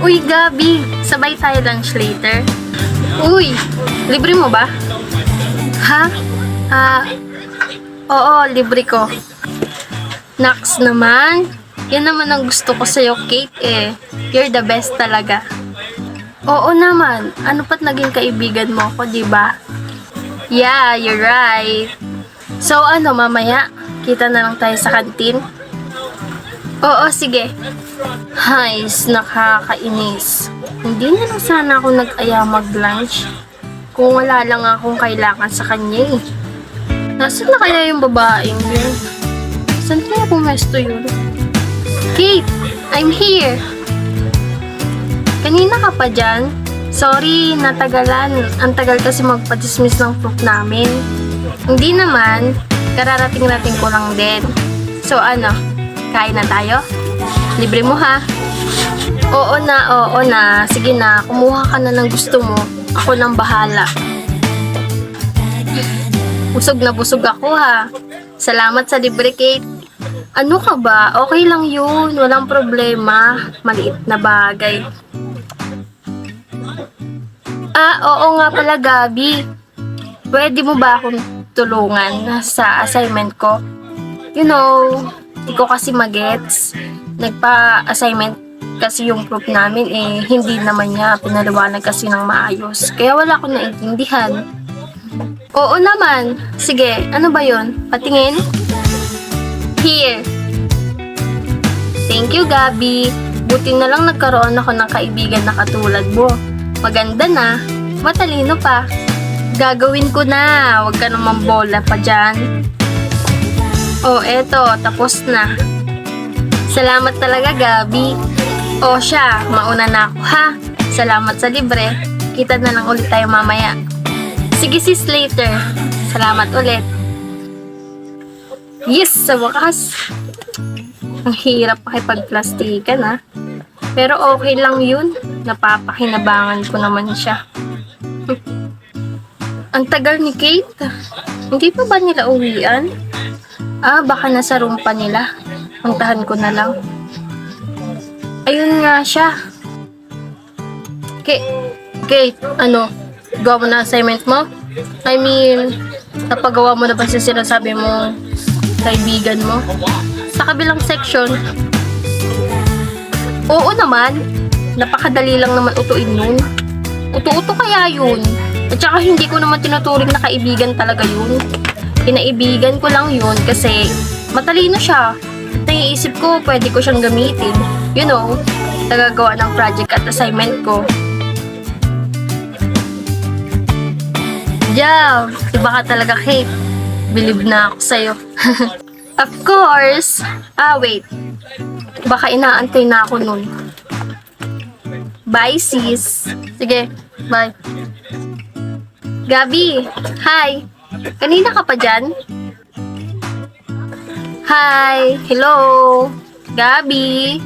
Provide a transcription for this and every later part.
Uy, Gabi, sabay tayo lunch later. Uy, libre mo ba? Ha? Oo, libre ko. Naks naman. Yan naman ang gusto ko sa'yo, Kate eh. You're the best talaga. Oo naman. Ano pa't naging kaibigan mo ako, di ba? Yeah, you're right. So ano, mamaya? Kita na lang tayo sa kantin? Oo, sige. Hays, nakakainis. Hindi na lang sana ako nag-aya mag-lunch. Kung wala lang akong kailangan sa kanya eh. Nasaan na kaya yung babaeng yun? Saan kaya pumesto yun? Kate, I'm here. Kanina ka pa dyan? Sorry, natagalan. Ang tagal kasi magpa-dismiss ng proof namin. Hindi naman, kararating-rating ko lang din. So ano, kain na tayo? Libre mo ha? Oo na. Sige na, kumuha ka na ng gusto mo. Ako nang bahala. Busog na busog ako ha. Salamat sa libre, Kate. Ano ka ba? Okay lang yun. Walang problema. Maliit na bagay. Oo nga pala, Gabi. Pwede mo ba akong tulungan sa assignment ko? You know, hindi ko kasi magets. Nagpa-assignment kasi yung proof namin eh, hindi naman niya pinaliwanag kasi ng maayos. Kaya wala akong naintindihan. Oo naman. Sige, ano ba yon? Patingin? Here. Thank you, Gabi. Buti na lang nagkaroon ako ng kaibigan na katulad mo. Maganda na. Matalino pa. Gagawin ko na. Huwag ka naman bola pa dyan. Oh, eto. Tapos na. Salamat talaga, Gabi. O siya, mauna na ako ha. Salamat sa libre. Kita na lang ulit tayo mamaya. Sige sis, later. Salamat ulit. Yes, sa wakas. Ang hirap makipagplastikan ha. Pero okay lang yun. Napapakinabangan ko naman siya. Ang tagal ni Kate. Hindi pa ba nila uwian? Baka nasa room pa nila. Puntahan ko na lang. Ayun nga siya. Kate, ano? Gawa mo na assignment mo? I mean, napagawa mo na ba sa sinasabi mo kaibigan mo? Sa kabilang section. Oo naman. Napakadali lang naman utuin nun. Uto-uto kaya yun. At saka hindi ko naman tinuturing na kaibigan talaga yun. Kinaibigan ko lang yun kasi matalino siya. Naiisip ko, pwede ko siyang gamitin. You know, nagagawa ng project at assignment ko. Yeah, iba ka talaga, Kate. Believe na ako sa'yo. Of course. Wait. Baka inaantay na ako nun. Bye, sis. Sige, bye. Gabi, hi. Kanina ka pa dyan? Hi, hello. Gabi.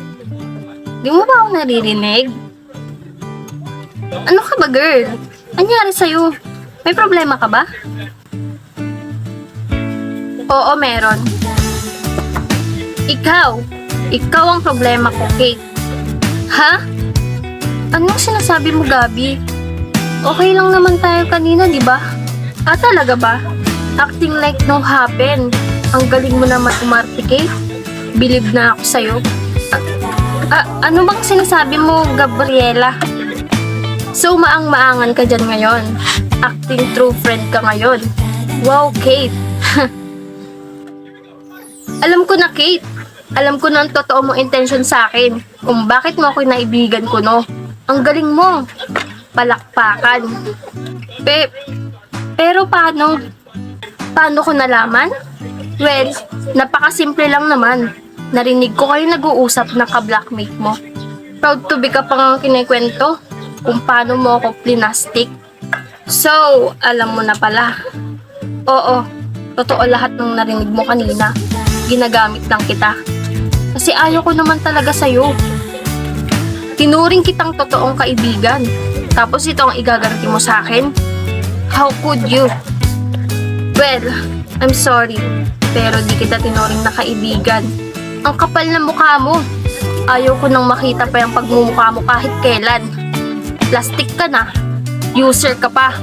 Di mo ba ako naririnig? Ano ka ba, girl? Anyari sa'yo? May problema ka ba? Oo, meron. Ikaw ang problema ko, Kate. Ha? Anong sinasabi mo, Gabi? Okay lang naman tayo kanina, di ba? Talaga ba? Acting like no happen. Ang galing mo naman umarte, Kate. Believe na ako sa'yo. Ano bang sinasabi mo, Gabriela? So, maang-maangan ka dyan ngayon. Acting true friend ka ngayon. Wow, Kate. Alam ko na, Kate. Alam ko na ang totoo mong intention sa akin. Kung bakit mo ako naibigan ko, no? Ang galing mo. Palakpakan. Pero paano? Paano ko nalaman? Well, napakasimple lang naman. Narinig ko kayo nag-uusap na ka-blackmate mo. Proud to be ka pang kinikwento kung paano mo ako plinastik. So, alam mo na pala. Oo, totoo lahat ng narinig mo kanina. Ginagamit lang kita. Kasi ayaw ko naman talaga sa'yo. Tinuring kitang totoong kaibigan. Tapos ito ang igaganti mo sa akin? How could you? Well, I'm sorry. Pero di kita tinuring na kaibigan. Ang kapal na mukha mo. Ayaw ko nang makita pa yung pagmumukha mo kahit kailan. Plastic ka na. User ka pa.